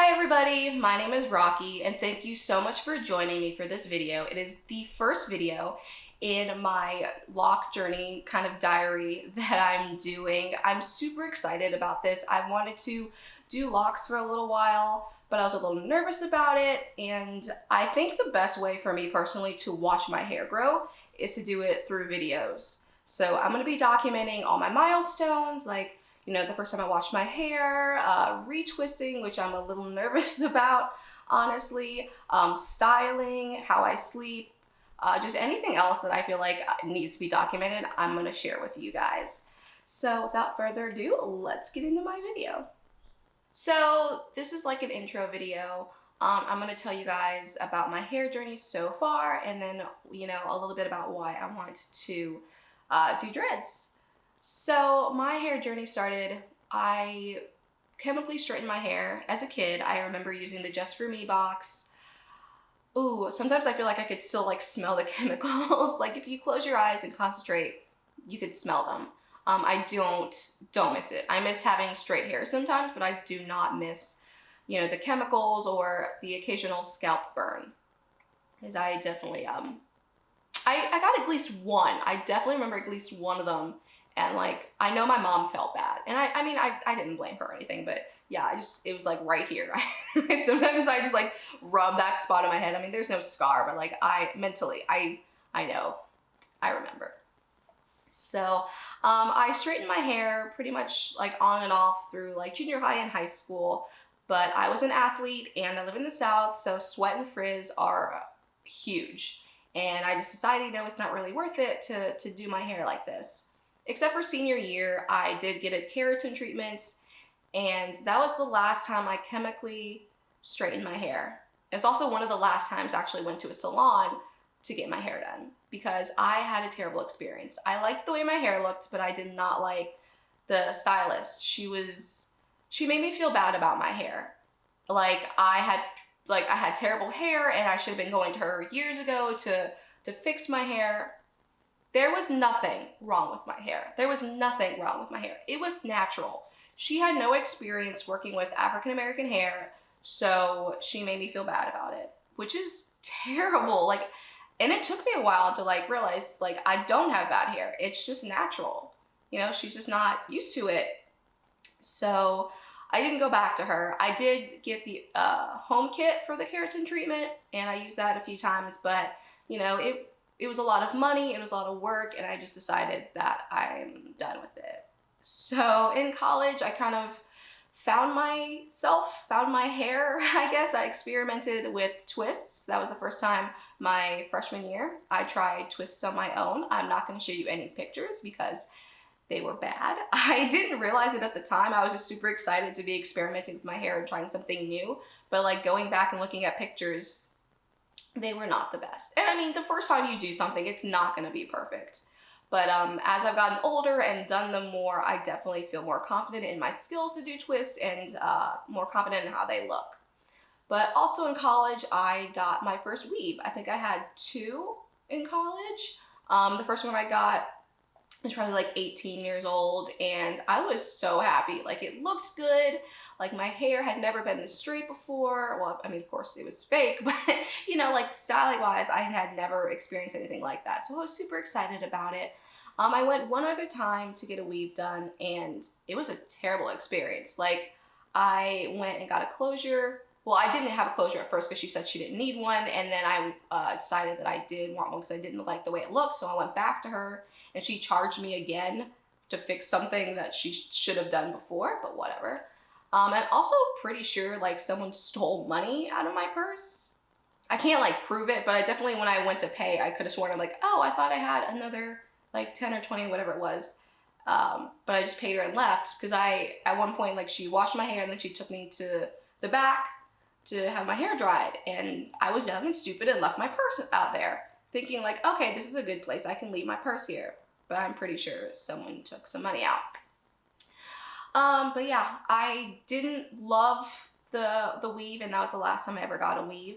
Hi everybody, my name is Rocky and thank you so much for joining me for this video. It is the first video in my Loc Journey kind of diary that I'm doing. I'm super excited about this. I wanted to do locks for a little while, but I was a little nervous about it, and I think the best way for me personally to watch my hair grow is to do it through videos. So I'm going to be documenting all my milestones, like the first time I washed my hair, retwisting, which I'm a little nervous about, honestly, styling, how I sleep, just anything else that I feel like needs to be documented, I'm gonna share with you guys. So without further ado, let's get into my video. So this is like an intro video. I'm gonna tell you guys about my hair journey so far, and then, a little bit about why I want to do dreads. So my hair journey started, I chemically straightened my hair as a kid. I remember using the Just For Me box. Ooh, sometimes I feel like I could still smell the chemicals. Like if you close your eyes and concentrate, you could smell them. I don't miss it. I miss having straight hair sometimes, but I do not miss, the chemicals or the occasional scalp burn. Because I definitely, I got at least one. I definitely remember at least one of them. And I know my mom felt bad, and I didn't blame her or anything, but yeah, it was right here. Sometimes I just rub that spot on my head. I mean, there's no scar, but I know, I remember. So, I straightened my hair pretty much on and off through junior high and high school, but I was an athlete and I live in the South, so sweat and frizz are huge. And I just decided, it's not really worth it to do my hair like this. Except for senior year, I did get a keratin treatment, and that was the last time I chemically straightened my hair. It's also one of the last times I actually went to a salon to get my hair done, because I had a terrible experience. I liked the way my hair looked, but I did not like the stylist. She made me feel bad about my hair. I had terrible hair, and I should have been going to her years ago to fix my hair. There was nothing wrong with my hair. There was nothing wrong with my hair. It was natural. She had no experience working with African American hair, so she made me feel bad about it, which is terrible. And it took me a while to realize I don't have bad hair. It's just natural. She's just not used to it. So I didn't go back to her. I did get the home kit for the keratin treatment, and I used that a few times, but it was a lot of money, it was a lot of work, and I just decided that I'm done with it. So in college, I kind of found my hair, I guess. I experimented with twists. That was the first time my freshman year. I tried twists on my own. I'm not going to show you any pictures because they were bad. I didn't realize it at the time. I was just super excited to be experimenting with my hair and trying something new. But going back and looking at pictures, they were not the best. And I mean, the first time you do something, it's not going to be perfect. But as I've gotten older and done them more, I definitely feel more confident in my skills to do twists and more confident in how they look. But also in college, I got my first weave. I think I had two in college. The first one I got was probably 18 years old, and I was so happy. It looked good. My hair had never been this straight before. Well, I mean, of course it was fake, but styling wise, I had never experienced anything like that. So I was super excited about it. I went one other time to get a weave done, and it was a terrible experience. I went and got a closure. Well, I didn't have a closure at first because she said she didn't need one, and then I decided that I did want one because I didn't like the way it looked, so I went back to her, and she charged me again to fix something that she should have done before, but whatever. I'm also pretty sure someone stole money out of my purse. I can't prove it, but I definitely, when I went to pay, I could have sworn oh, I thought I had another 10 or 20, whatever it was. But I just paid her and left because at one point, she washed my hair and then she took me to the back to have my hair dried, and I was young and stupid and left my purse out there thinking okay, this is a good place. I can leave my purse here. But I'm pretty sure someone took some money out. But yeah, I didn't love the weave, and that was the last time I ever got a weave.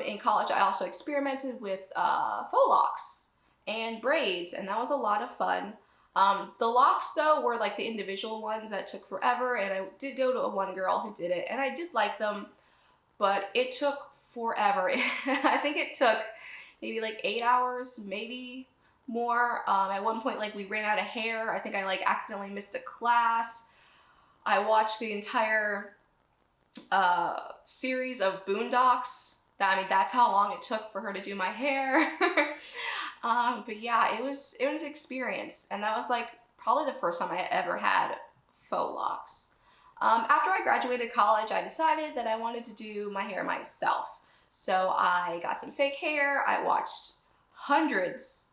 In college, I also experimented with faux locks and braids, and that was a lot of fun. The locks though were like the individual ones that took forever, and I did go to one girl who did it, and I did like them, but it took forever. I think it took maybe like 8 hours, maybe more. At one point, like we ran out of hair. I think I like accidentally missed a class. I watched the entire series of Boondocks. I mean, that's how long it took for her to do my hair. But yeah, it was an experience, and that was like probably the first time I ever had faux locks. After I graduated college, I decided that I wanted to do my hair myself. So I got some fake hair. I watched hundreds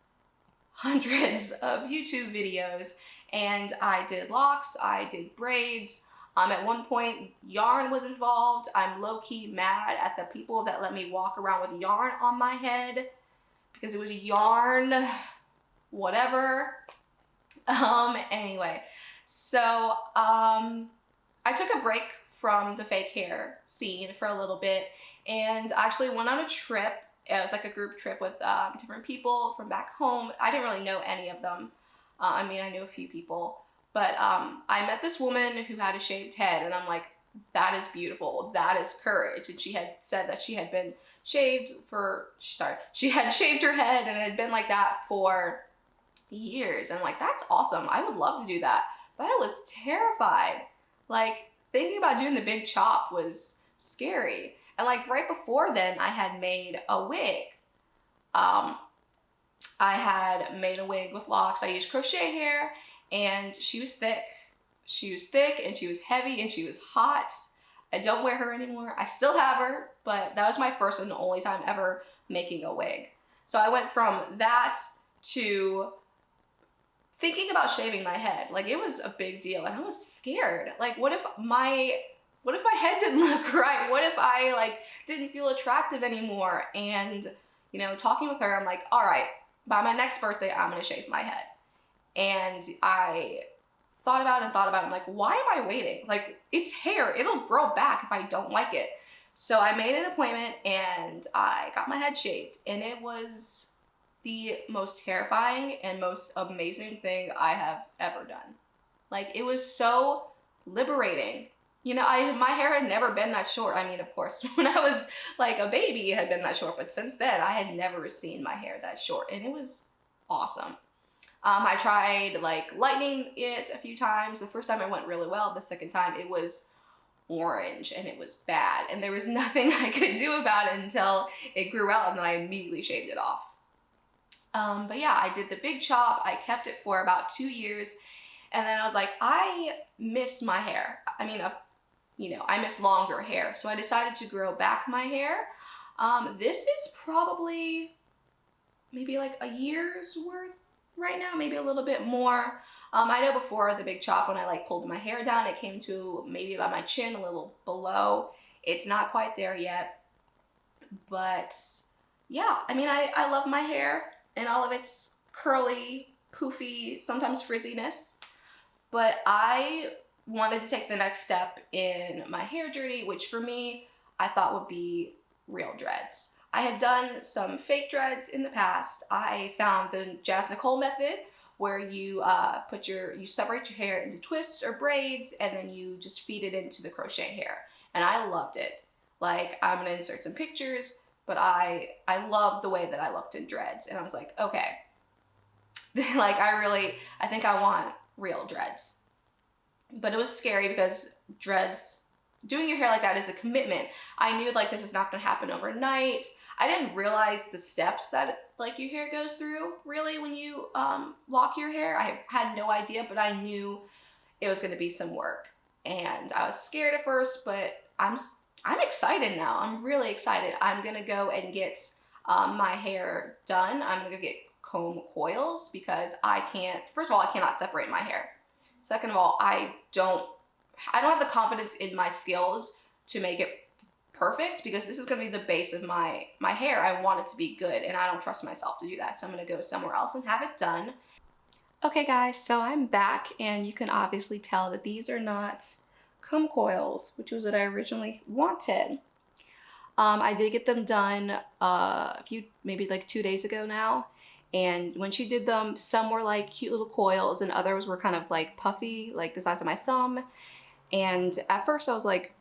of YouTube videos, and I did locks, I did braids. At one point, yarn was involved. I'm low-key mad at the people that let me walk around with yarn on my head because it was yarn, whatever. Anyway, so I took a break from the fake hair scene for a little bit and actually went on a trip. It was like a group trip with different people from back home. I didn't really know any of them. I mean, I knew a few people, but I met this woman who had a shaved head, and I'm like, that is beautiful. That is courage. And she had said that she had been shaved for, she had shaved her head and it had been like that for years. And I'm like, that's awesome. I would love to do that. But I was terrified. Like, thinking about doing the big chop was scary. And like right before then, I had made a wig. I had made a wig with locks. I used crochet hair, and she was thick. She was thick, and she was heavy, and she was hot. I don't wear her anymore. I still have her, but that was my first and only time ever making a wig. So I went from that to thinking about shaving my head. Like, it was a big deal, and I was scared. Like, what if my head didn't look right? What if I like didn't feel attractive anymore? And you know, talking with her, I'm like, all right, by my next birthday, I'm gonna shave my head. And I thought about it and thought about it. I'm like, why am I waiting? Like, it's hair. It'll grow back if I don't like it. So I made an appointment and I got my head shaved, and it was the most terrifying and most amazing thing I have ever done. Like, it was so liberating. You know, my hair had never been that short. I mean, of course, when I was like a baby, it had been that short, but since then, I had never seen my hair that short, and it was awesome. I tried like lightening it a few times. The first time it went really well. The second time it was orange and it was bad, and there was nothing I could do about it until it grew out, and then I immediately shaved it off. But yeah, I did the big chop. I kept it for about 2 years, and then I was like, I miss my hair. I mean, you know, I miss longer hair. So I decided to grow back my hair. This is probably maybe like a year's worth right now, maybe a little bit more. I know before the big chop, when I like pulled my hair down, it came to maybe about my chin, a little below. It's not quite there yet, but yeah, I mean, I love my hair and all of its curly, poofy, sometimes frizziness, but I wanted to take the next step in my hair journey, which for me, I thought would be real dreads. I had done some fake dreads in the past. I found the Jazz Nicole method, where you you separate your hair into twists or braids, and then you just feed it into the crochet hair. And I loved it. Like, I'm gonna insert some pictures, but I loved the way that I looked in dreads. And I was like, okay, like I think I want real dreads. But it was scary because dreads, doing your hair like that is a commitment. I knew like this is not gonna happen overnight. I didn't realize the steps that like your hair goes through really when you lock your hair. I had no idea, but I knew it was gonna be some work. And I was scared at first, but I'm excited now. I'm really excited. I'm gonna go and get my hair done. I'm gonna go get comb coils because first of all, I cannot separate my hair. Second of all, I don't have the confidence in my skills to make it perfect, because this is going to be the base of my hair. I want it to be good, and I don't trust myself to do that. So I'm going to go somewhere else and have it done. Okay guys, so I'm back, and you can obviously tell that these are not comb coils, which was what I originally wanted. I did get them done maybe like 2 days ago now, And when she did them, some were like cute little coils and others were kind of like puffy, like the size of my thumb. And at first I was like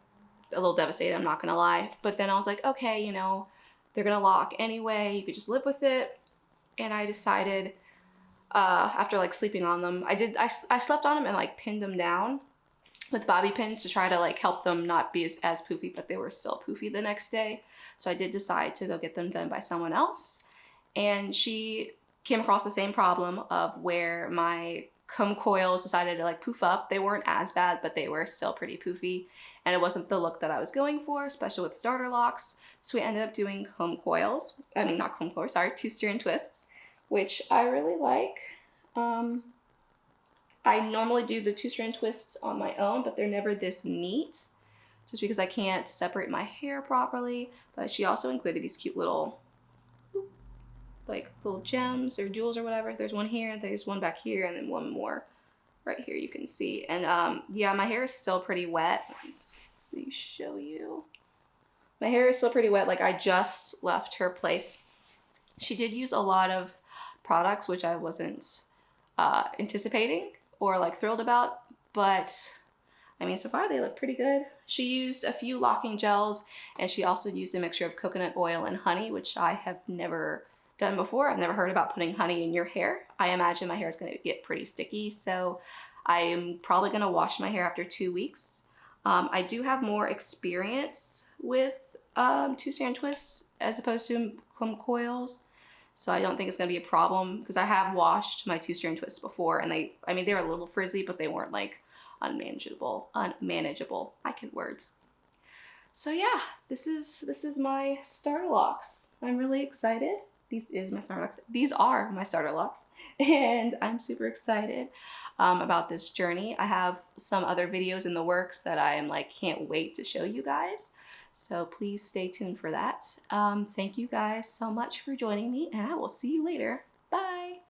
a little devastated, I'm not gonna lie. But then I was like, okay, you know, they're gonna lock anyway, you could just live with it. And I decided, after like sleeping on them, I slept on them and like pinned them down with bobby pins to try to like help them not be as poofy, but they were still poofy the next day. So I did decide to go get them done by someone else. And she came across the same problem of where my comb coils decided to like poof up. They weren't as bad, but they were still pretty poofy. And it wasn't the look that I was going for, especially with starter locks. So we ended up doing comb coils. I mean, not comb coils, sorry, 2-strand twists, which I really like. I normally do the 2-strand twists on my own, but they're never this neat just because I can't separate my hair properly. But she also included these cute little, like little gems or jewels or whatever. There's one here, there's one back here, and then one more right here you can see. And yeah, my hair is still pretty wet. Let's see, show you. My hair is still pretty wet. Like I just left her place. She did use a lot of products, which I wasn't anticipating or like thrilled about, but I mean, so far they look pretty good. She used a few locking gels, and she also used a mixture of coconut oil and honey, which I have never done before. I've never heard about putting honey in your hair. I imagine my hair is going to get pretty sticky, so I am probably going to wash my hair after 2 weeks. I do have more experience with 2-strand twists as opposed to comb coils, so I don't think it's going to be a problem because I have washed my 2-strand twists before, and they were a little frizzy, but they weren't like unmanageable. I can words. So yeah, this is my starter locks. I'm really excited. These are my starter locks, and I'm super excited about this journey. I have some other videos in the works that I am like can't wait to show you guys. So please stay tuned for that. Thank you guys so much for joining me, and I will see you later. Bye.